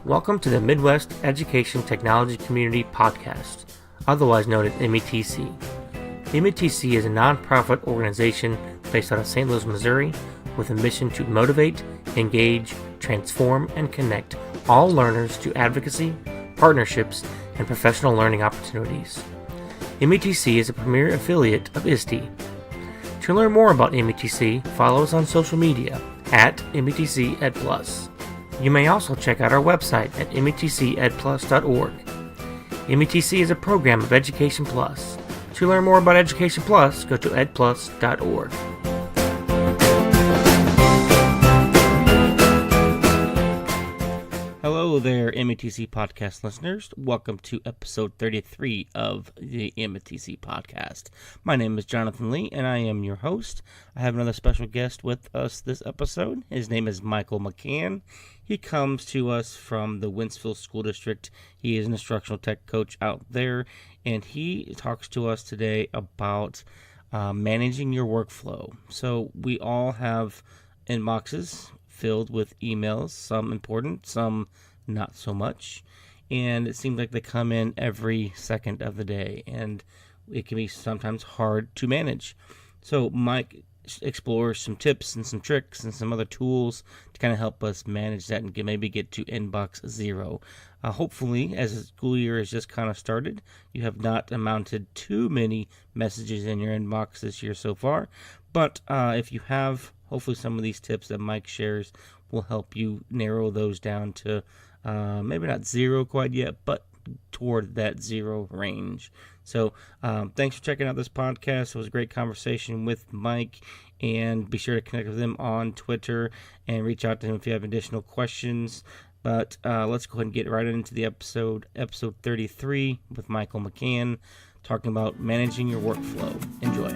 Welcome to the Midwest Education Technology Community Podcast, otherwise known as METC. METC is a nonprofit organization based out of St. Louis, Missouri, with a mission to motivate, engage, transform, and connect all learners to advocacy, partnerships, and professional learning opportunities. METC is a premier affiliate of ISTE. To learn more about METC, follow us on social media at METC EdPlus. You may also check out our website at metcedplus.org. METC is a program of Education Plus. To learn more about Education Plus, go to edplus.org. Hello there, METC podcast listeners. Welcome to episode 33 of the METC podcast. My name is Jonathan Lee, and I am your host. I have another special guest with us this episode. His name is Michael McCann. He comes to us from the Wentzville School District. He is an instructional tech coach out there, and he talks to us today about managing your workflow. So we all have inboxes filled with emails, some important, some not so much, and it seems like they come in every second of the day, and it can be sometimes hard to manage. So Mike explores some tips and some tricks and some other tools to kind of help us manage that and maybe get to inbox zero. Hopefully, as the school year has just kind of started, you have not amounted too many messages in your inbox this year so far, but if you have, hopefully some of these tips that Mike shares will help you narrow those down to maybe not zero quite yet, but toward that zero range. So thanks for checking out this podcast. It was a great conversation with Mike, and be sure to connect with him on Twitter and reach out to him if you have additional questions. But let's go ahead and get right into the episode 33 with Michael McCann, talking about managing your workflow. Enjoy.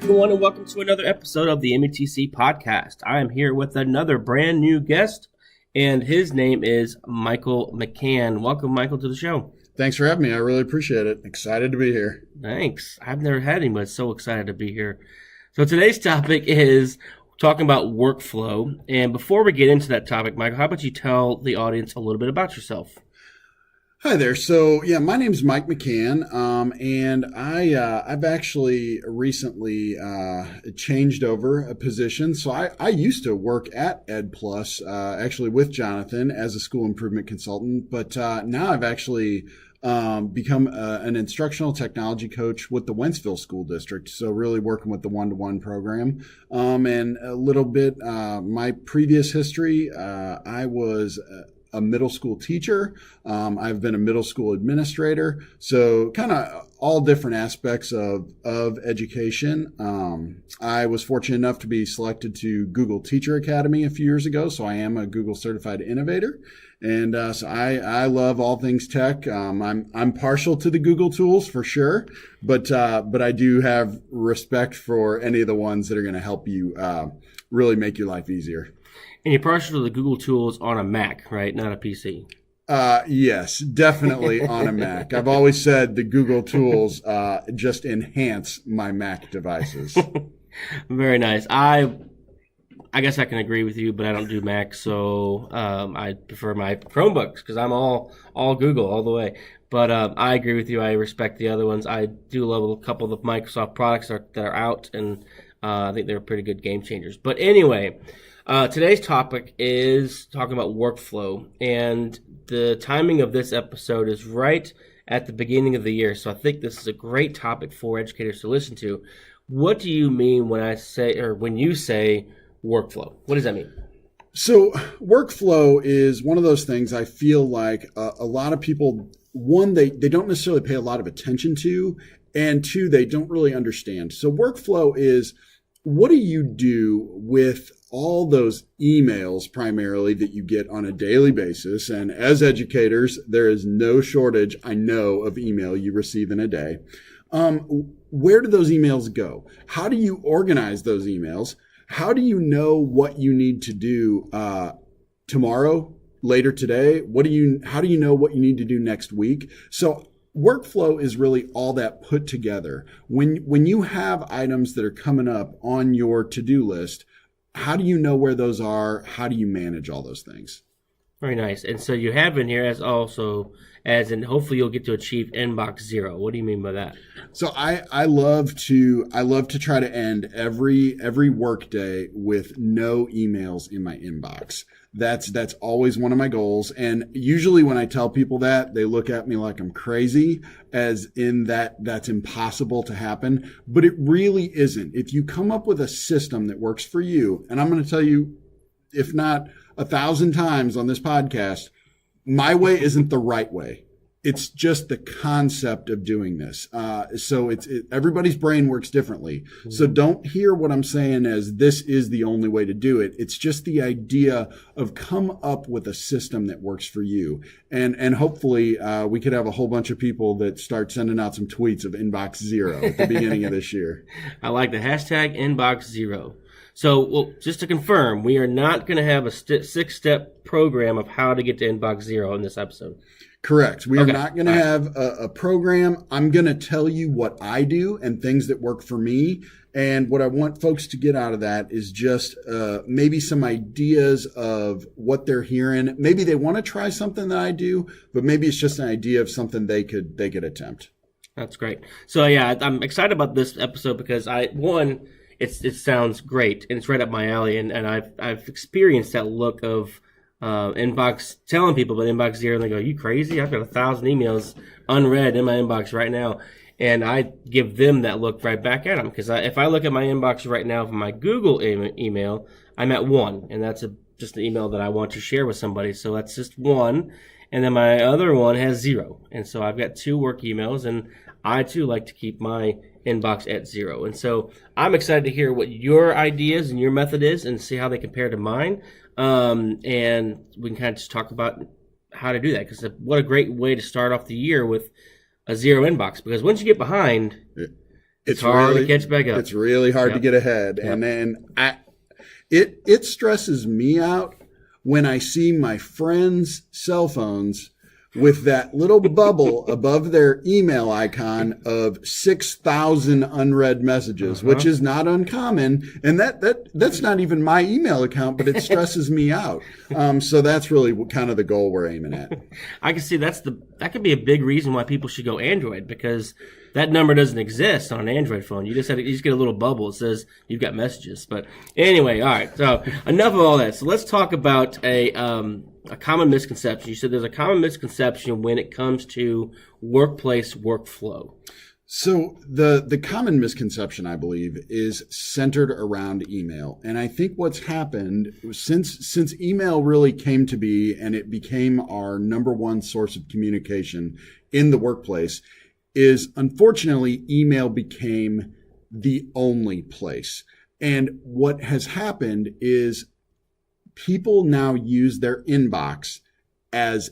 Everyone, and welcome to another episode of the METC podcast. I am here with another brand new guest, and his name is Michael McCann. Welcome, Michael, to the show. Thanks for having me. I really appreciate it. Excited to be here. Thanks. I've never had anybody so excited to be here. So today's topic is talking about workflow. And before we get into that topic, Michael, how about you tell the audience a little bit about yourself? Hi there. So, my name's Mike McCann, and I've actually recently changed over a position. So I used to work at EdPlus, actually with Jonathan as a school improvement consultant, but now I've actually become an instructional technology coach with the Wentzville School District. So really working with the one-to-one program. And a little bit, my previous history, I was a middle school teacher. I've been a middle school administrator. So kind of all different aspects of education. I was fortunate enough to be selected to Google Teacher Academy a few years ago. So I am a Google certified innovator. And so I love all things tech. I'm partial to the Google tools for sure, but I do have respect for any of the ones that are going to help you really make your life easier. And you're partial to the Google tools on a Mac, right? Not a PC. Yes, definitely on a Mac. I've always said the Google tools just enhance my Mac devices. Very nice. I guess I can agree with you, but I don't do Mac, so I prefer my Chromebooks because I'm all Google all the way. But I agree with you. I respect the other ones. I do love a couple of the Microsoft products that are out, and I think they're pretty good game changers. But anyway, today's topic is talking about workflow, and the timing of this episode is right at the beginning of the year. So I think this is a great topic for educators to listen to. What do you mean when you say workflow? What does that mean? So workflow is one of those things I feel like a lot of people, one, they don't necessarily pay a lot of attention to, and two, they don't really understand. So workflow is, what do you do with all those emails primarily that you get on a daily basis? And as educators, there is no shortage, I know, of email you receive in a day. Where do those emails go? How do you organize those emails? How do you know what you need to do tomorrow, later today? How do you know what you need to do next week? So workflow is really all that put together. When you have items that are coming up on your to-do list, how do you know where those are? How do you manage all those things? Very nice. And so you have in here as in hopefully you'll get to achieve inbox zero. What do you mean by that? So I love to try to end every work day with no emails in my inbox. That's always one of my goals. And usually when I tell people that, they look at me like I'm crazy, as in that's impossible to happen. But it really isn't. If you come up with a system that works for you, and I'm going to tell you, if not 1,000 times on this podcast, my way isn't the right way. It's just the concept of doing this. So everybody's brain works differently. Mm-hmm. So don't hear what I'm saying as this is the only way to do it. It's just the idea of come up with a system that works for you. And hopefully we could have a whole bunch of people that start sending out some tweets of inbox zero at the beginning of this year. I like the hashtag inbox zero. So, well, just to confirm, we are not going to have a 6-step program of how to get to inbox zero in this episode. Correct. We are not going to have a program. I'm going to tell you what I do and things that work for me. And what I want folks to get out of that is just maybe some ideas of what they're hearing. Maybe they want to try something that I do, but maybe it's just an idea of something they could attempt. That's great. So, yeah, I'm excited about this episode because it sounds great and it's right up my alley, and I've experienced that look of inbox, telling people about inbox zero, and they go, "You crazy? I've got 1,000 emails unread in my inbox right now," and I give them that look right back at them because if I look at my inbox right now from my Google email, I'm at 1, and that's just an email that I want to share with somebody, so that's just 1, and then my other one has 0, and so I've got 2 work emails, and I too like to keep my inbox at 0. And so I'm excited to hear what your ideas and your method is and see how they compare to mine. And we can kind of just talk about how to do that, because what a great way to start off the year with a 0 inbox, because once you get behind, it's hard to catch back up. It's really hard to get ahead. Yep. And then it stresses me out when I see my friends' cell phones with that little bubble above their email icon of 6,000 unread messages, which is not uncommon. And that's not even my email account, but it stresses me out. So that's really kind of the goal we're aiming at. I can see that could be a big reason why people should go Android, because that number doesn't exist on an Android phone. You just get a little bubble that says you've got messages. But anyway, all right. So enough of all that. So let's talk about a common misconception. You said there's a common misconception when it comes to workplace workflow. So the common misconception, I believe, is centered around email. And I think what's happened since email really came to be and it became our number one source of communication in the workplace is, unfortunately, email became the only place. And what has happened is people now use their inbox as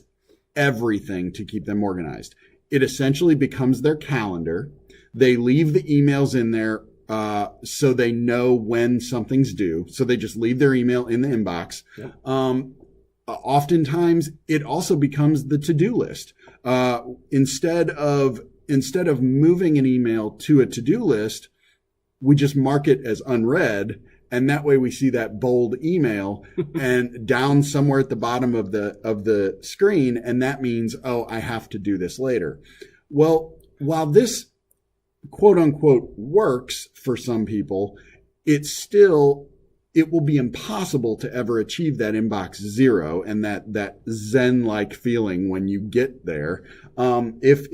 everything to keep them organized. It essentially becomes their calendar. They leave the emails in there so they know when something's due. So they just leave their email in the inbox. Yep. Oftentimes, it also becomes the to-do list. Instead of moving an email to a to-do list, we just mark it as unread. And that way we see that bold email and down somewhere at the bottom of the screen. And that means, oh, I have to do this later. Well, while this quote unquote works for some people, it will be impossible to ever achieve that inbox zero and that Zen-like feeling when you get there. If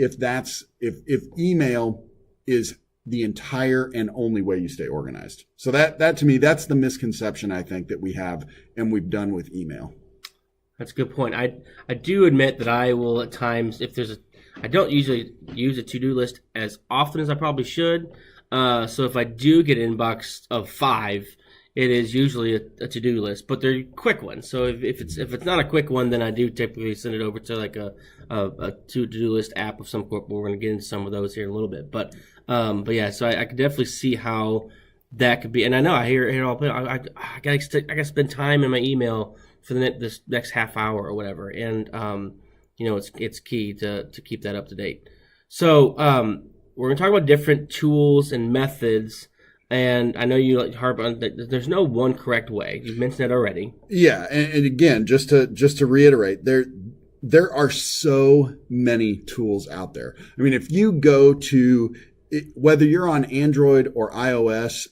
email is the entire and only way you stay organized. So that to me, that's the misconception I think that we have and we've done with email. That's a good point. I do admit that I will at times, I don't usually use a to-do list as often as I probably should. So if I do get an inbox of 5, it is usually a to-do list, but they're quick ones. So if it's not a quick one, then I do typically send it over to like a to-do list app of some sort. We're going to get into some of those here in a little bit, but yeah. So I could definitely see how that could be. And I know I hear it all. I gotta spend time in my email for this next half hour or whatever. And it's key to keep that up to date. So we're going to talk about different tools and methods. And I know you like to harp on that. There's no one correct way. You've mentioned that already. Yeah, and again, just to reiterate, there are so many tools out there. I mean, if you go to whether you're on Android or iOS,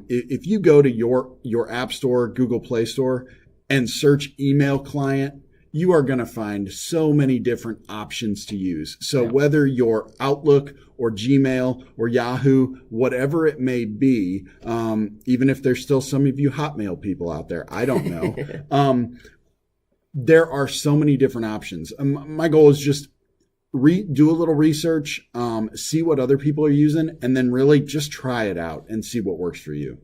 if you go to your App Store, Google Play Store, and search email client, you are going to find so many different options to use. So whether you're Outlook or Gmail or Yahoo, whatever it may be, even if there's still some of you Hotmail people out there, I don't know. There are so many different options. My goal is just do a little research, see what other people are using, and then really just try it out and see what works for you.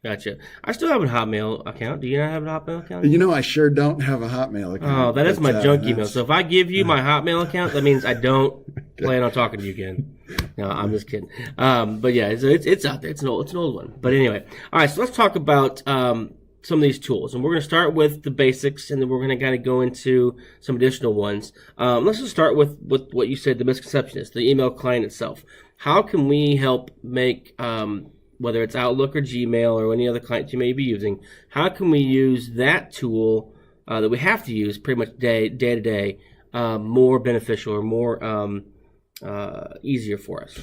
Gotcha. I still have a Hotmail account. Do you not have a Hotmail account? You know, I sure don't have a Hotmail account. Oh, that is my junk email. So if I give you my Hotmail account, that means I don't plan on talking to you again. No, I'm just kidding. But yeah, it's out there. It's an old one. But anyway, all right. So let's talk about some of these tools, and we're going to start with the basics, and then we're going to kind of go into some additional ones. Let's just start with what you said. The misconception is the email client itself. How can we help make whether it's Outlook or Gmail or any other client you may be using, how can we use that tool that we have to use pretty much day to day more beneficial or more easier for us?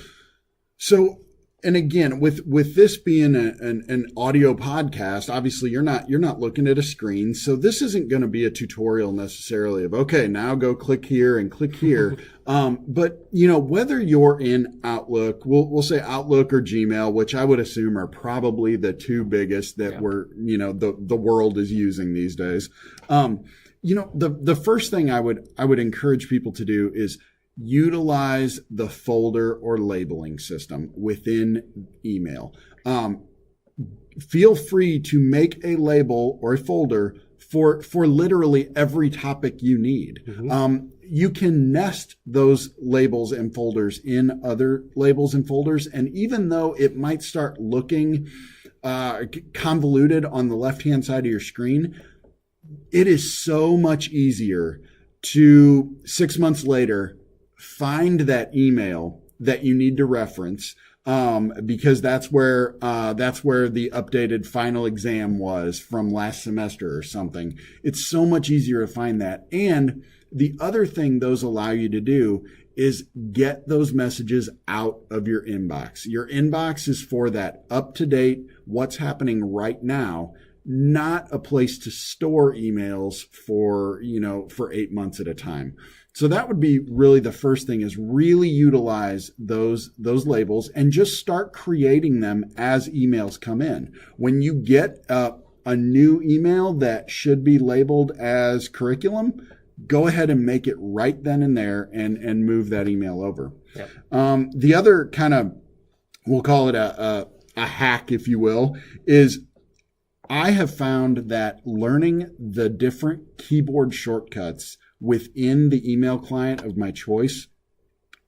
So, and again, with this being an audio podcast, obviously you're not looking at a screen, so this isn't going to be a tutorial necessarily of okay, now go click here and click here. But you know, whether you're in Outlook, we'll say Outlook or Gmail, which I would assume are probably the two biggest that the world is using these days. You know, the first thing I would encourage people to do is utilize the folder or labeling system within email. Feel free to make a label or a folder for literally every topic you need. Mm-hmm. You can nest those labels and folders in other labels and folders. And even though it might start looking convoluted on the left-hand side of your screen, it is so much easier to 6 months later find that email that you need to reference, because that's where the updated final exam was from last semester or something. It's so much easier to find that. And the other thing those allow you to do is get those messages out of your inbox. Your inbox is for that up-to-date, what's happening right now, not a place to store emails for 8 months at a time. So that would be really the first thing, is really utilize those labels and just start creating them as emails come in. When you get a new email that should be labeled as curriculum, go ahead and make it right then and there and move that email over. Yep. The other kind of, we'll call it a hack, if you will, is I have found that learning the different keyboard shortcuts within the email client of my choice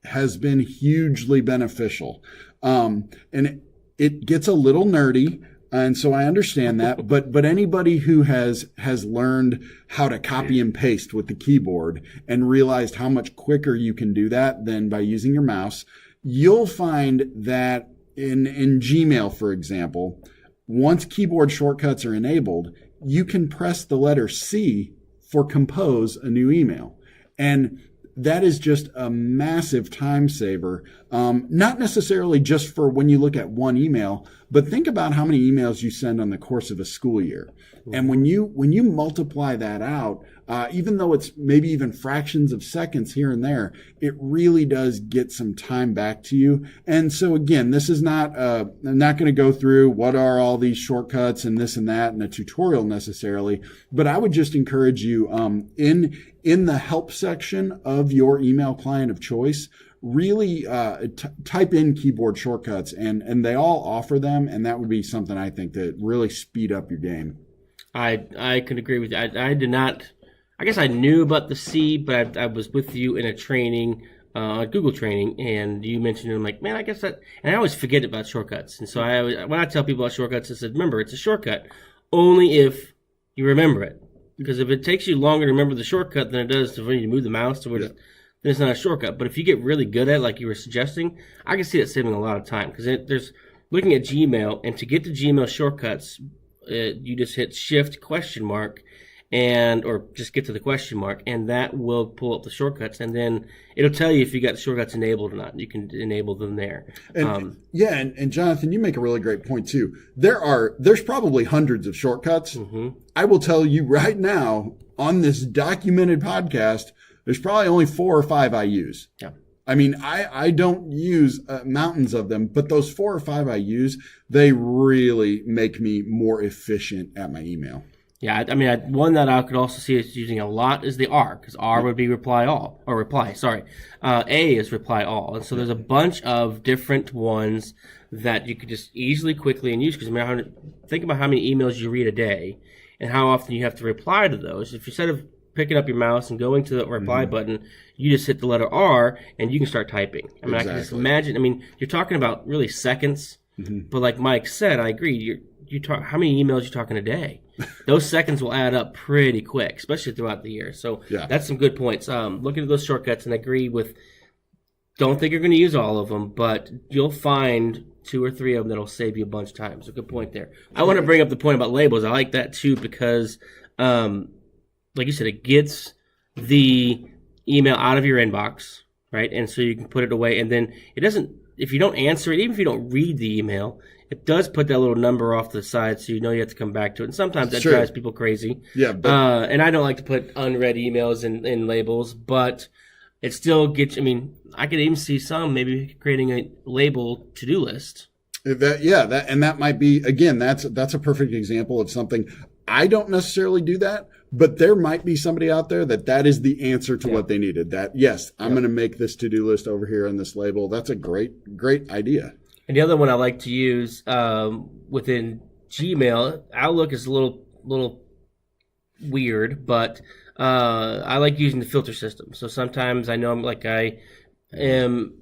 has been hugely beneficial. And it gets a little nerdy, and so I understand that, but anybody who has learned how to copy and paste with the keyboard and realized how much quicker you can do that than by using your mouse, you'll find that in Gmail, for example, once keyboard shortcuts are enabled, you can press the letter C for compose a new email. And that is just a massive time saver, not necessarily just for when you look at one email, but think about how many emails you send on the course of a school year. Mm-hmm. And when you multiply that out, even though it's maybe even fractions of seconds here and there, it really does get some time back to you. And so again, this is not, I'm not going to go through what are all these shortcuts and this and that in a tutorial necessarily, but I would just encourage you, in the help section of your email client of choice, really type in keyboard shortcuts, and they all offer them, and that would be something I think that really speed up your game. I could agree with you. I did not. I guess I knew about the C, but I was with you in a training, Google training, and you mentioned it. I'm like, man, I guess that. And I always forget about shortcuts, and so when I tell people about shortcuts, I said, remember, it's a shortcut only if you remember it. Because if it takes you longer to remember the shortcut than it does to when you move the mouse to where then it's not a shortcut. But if you get really good at it, like you were suggesting, I can see that saving a lot of time, because there's looking at Gmail, and to get to Gmail shortcuts, you just hit Shift ? Or just get to the question mark, and that will pull up the shortcuts, and then it'll tell you if you got the shortcuts enabled or not. You can enable them there. And and Jonathan, you make a really great point too. There's probably hundreds of shortcuts. Mm-hmm. I will tell you right now on this documented podcast, there's probably only 4 or 5 I use. Yeah. I mean, I don't use mountains of them, but those 4 or 5 I use, they really make me more efficient at my email. Yeah, I mean, one that I could also see us using a lot is the R, because R would be reply all, or reply, sorry. A is reply all. And so there's a bunch of different ones that you could just easily, quickly, and use, because think about how many emails you read a day and how often you have to reply to those. If instead of picking up your mouse and going to the reply button, you just hit the letter R and you can start typing. I mean, exactly. I can just imagine, I mean, you're talking about really seconds, but like Mike said, I agree, how many emails are you talking a day? Those seconds will add up pretty quick, especially throughout the year. So that's some good points. Looking at those shortcuts, and agree with, don't think you're going to use all of them, but you'll find 2 or 3 of them that'll save you a bunch of time. So good point there. I want to bring up the point about labels. I like that too, because like you said, it gets the email out of your inbox, right? And so you can put it away, and then it doesn't, if you don't answer it, even if you don't read the email, it does put that little number off to the side, so you know you have to come back to it. And sometimes that drives people crazy. Yeah. But, and I don't like to put unread emails in labels, but it still gets, I mean, I could even see some maybe creating a label to-do list. And that might be, again, that's a perfect example of something. I don't necessarily do that, but there might be somebody out there that is the answer to what they needed. That, yes, I'm going to make this to-do list over here on this label. That's a great idea. And the other one I like to use within Gmail, Outlook is a little weird, but I like using the filter system. So sometimes I know I am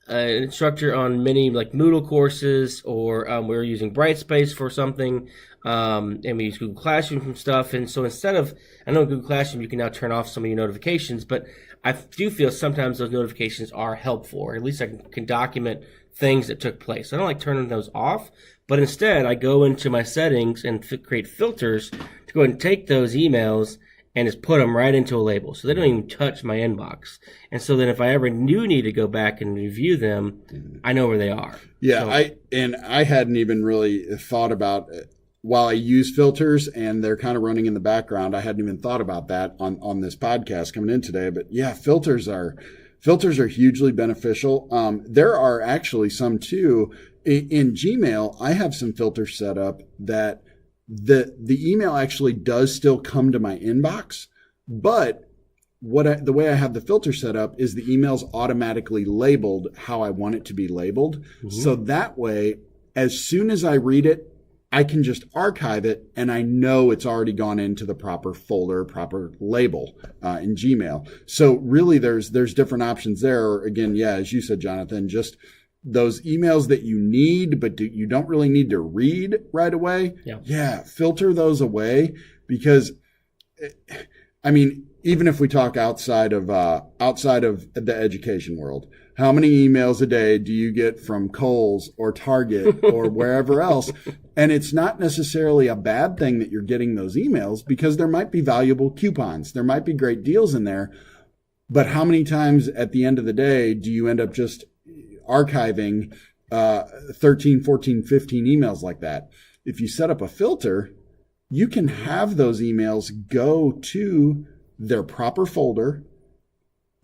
an instructor on many like Moodle courses, or we're using Brightspace for something, and we use Google Classroom for stuff. And so instead of, I know in Google Classroom you can now turn off some of your notifications, but I do feel sometimes those notifications are helpful, or at least I can document things that took place. I don't like turning those off, but instead I go into my settings and create filters to go ahead and take those emails and just put them right into a label, so they don't even touch my inbox. And so then if I ever do need to go back and review them, I know where they are. Yeah, so, I hadn't even really thought about it. While I use filters and they're kind of running in the background, I hadn't even thought about that on this podcast coming in today. But yeah, filters are hugely beneficial. There are actually some too in Gmail. I have some filters set up that the email actually does still come to my inbox, but the way I have the filter set up is the email's automatically labeled how I want it to be labeled. Mm-hmm. So that way, as soon as I read it, I can just archive it, and I know it's already gone into the proper folder, proper label in Gmail. So really, there's different options there. Again, as you said, Jonathan, just those emails that you need, but you don't really need to read right away. Yeah, filter those away, because, I mean, even if we talk outside of the education world, how many emails a day do you get from Kohl's or Target or wherever else? And it's not necessarily a bad thing that you're getting those emails, because there might be valuable coupons. There might be great deals in there. But how many times at the end of the day do you end up just archiving 13, 14, 15 emails like that? If you set up a filter, you can have those emails go to their proper folder.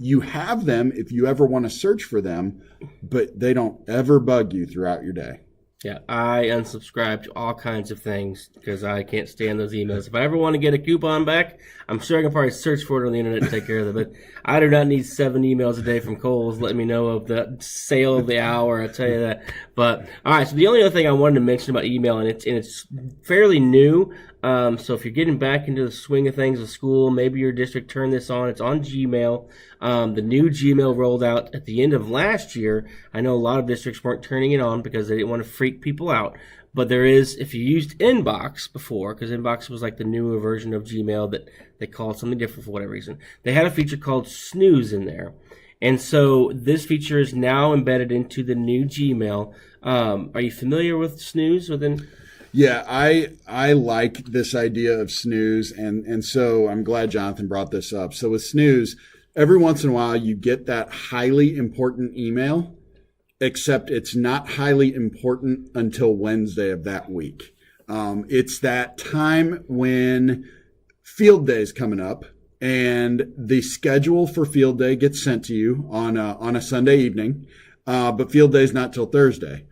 You have them if you ever want to search for them, but they don't ever bug you throughout your day. Yeah, I unsubscribe to all kinds of things because I can't stand those emails. If I ever want to get a coupon back, I'm sure I can probably search for it on the internet and take care of it. But I do not need 7 emails a day from Kohl's letting me know of the sale of the hour. I'll tell you that. But all right, so the only other thing I wanted to mention about email, and it's fairly new. So if you're getting back into the swing of things with school, maybe your district turned this on. It's on Gmail. The new Gmail rolled out at the end of last year. I know a lot of districts weren't turning it on because they didn't want to freak people out. But there is, if you used Inbox before, because Inbox was like the newer version of Gmail that they called something different for whatever reason, they had a feature called Snooze in there. And so this feature is now embedded into the new Gmail. Are you familiar with Snooze within? Yeah, I like this idea of Snooze, and so I'm glad Jonathan brought this up. So with Snooze, every once in a while you get that highly important email, except it's not highly important until Wednesday of that week. It's that time when field day is coming up, and the schedule for field day gets sent to you on a Sunday evening, but field day is not till Thursday.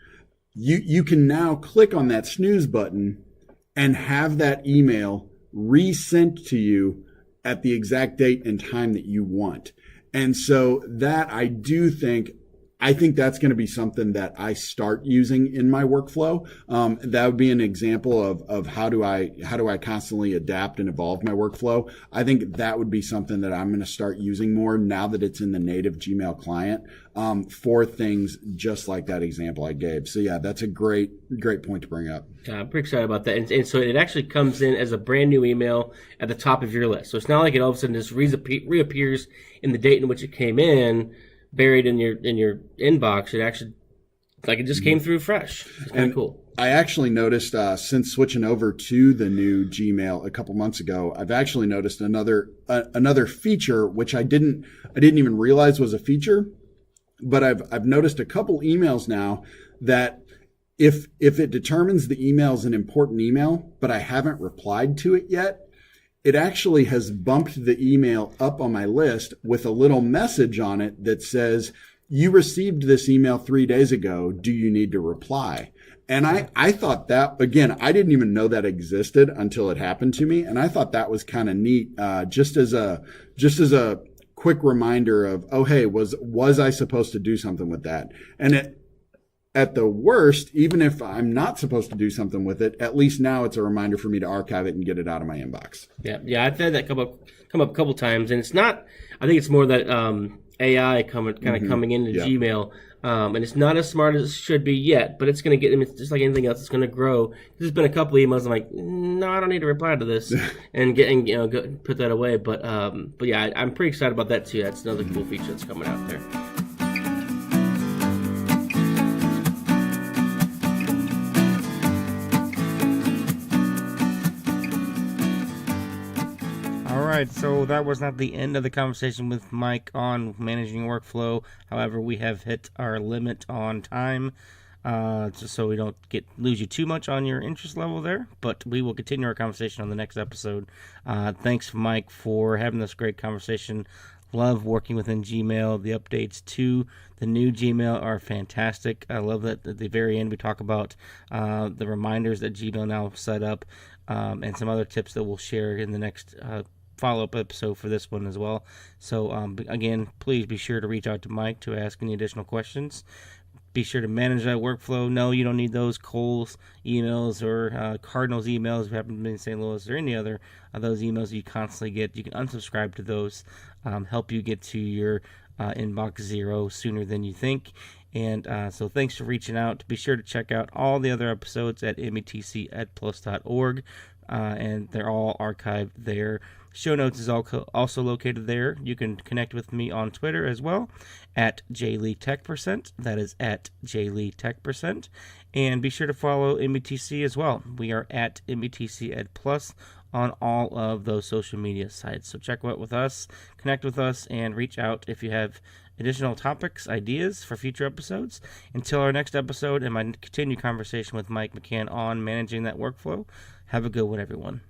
You can now click on that snooze button and have that email resent to you at the exact date and time that you want. And so that I think that's going to be something that I start using in my workflow. That would be an example of how do I constantly adapt and evolve my workflow. I think that would be something that I'm going to start using more now that it's in the native Gmail client, for things just like that example I gave. So yeah, that's a great point to bring up. I'm pretty excited about that. And so it actually comes in as a brand new email at the top of your list. So it's not like it all of a sudden just reappears in the date in which it came in, buried in your inbox. It actually, like, it just came through fresh. It's kind of cool. I actually noticed since switching over to the new Gmail a couple months ago, I've actually noticed another feature which I didn't even realize was a feature, but I've noticed a couple emails now that if it determines the email is an important email, but I haven't replied to it yet, it actually has bumped the email up on my list with a little message on it that says, "You received this email 3 days ago. Do you need to reply?" And I thought that, again, I didn't even know that existed until it happened to me. And I thought that was kind of neat, just as a quick reminder of, oh, hey, was I supposed to do something with that? And at the worst, even if I'm not supposed to do something with it, at least now it's a reminder for me to archive it and get it out of my inbox. Yeah, I've had that come up a couple times, and it's not. I think it's more that AI coming into Gmail, and it's not as smart as it should be yet. But it's going to get. It's just like anything else. It's going to grow. There's been a couple emails. I'm like, no, I don't need to reply to this, and put that away. But yeah, I'm pretty excited about that too. That's another cool feature that's coming out there. All right, so that was not the end of the conversation with Mike on managing workflow. However, we have hit our limit on time, just so we don't lose you too much on your interest level there. But we will continue our conversation on the next episode. Thanks, Mike, for having this great conversation. Love working within Gmail. The updates to the new Gmail are fantastic. I love that at the very end we talk about the reminders that Gmail now set up, and some other tips that we'll share in the next follow-up episode for this one as well. So again, please be sure to reach out to Mike to ask any additional questions. Be sure to manage that workflow. No, you don't need those Kohl's emails or Cardinals emails if you happen to be in St. Louis, or any other of those emails you constantly get. You can unsubscribe to those, help you get to your inbox zero sooner than you think. And so thanks for reaching out. Be sure to check out all the other episodes at metcedplus.org, and they're all archived there. Show notes is also located there. You can connect with me on Twitter as well, at jleetech%. That is at jleetech%. And be sure to follow METC as well. We are at METCedplus on all of those social media sites. So check out with us, connect with us, and reach out if you have additional topics, ideas for future episodes. Until our next episode and my continued conversation with Mike McCann on managing that workflow, have a good one, everyone.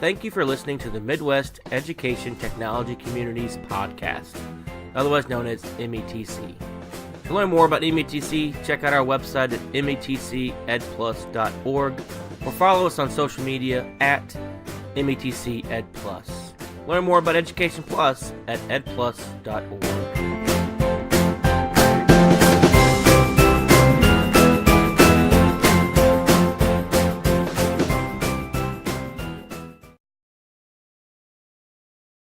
Thank you for listening to the Midwest Education Technology Communities podcast, otherwise known as METC. To learn more about METC, check out our website at metcedplus.org or follow us on social media at METCedplus. Learn more about Education Plus at edplus.org.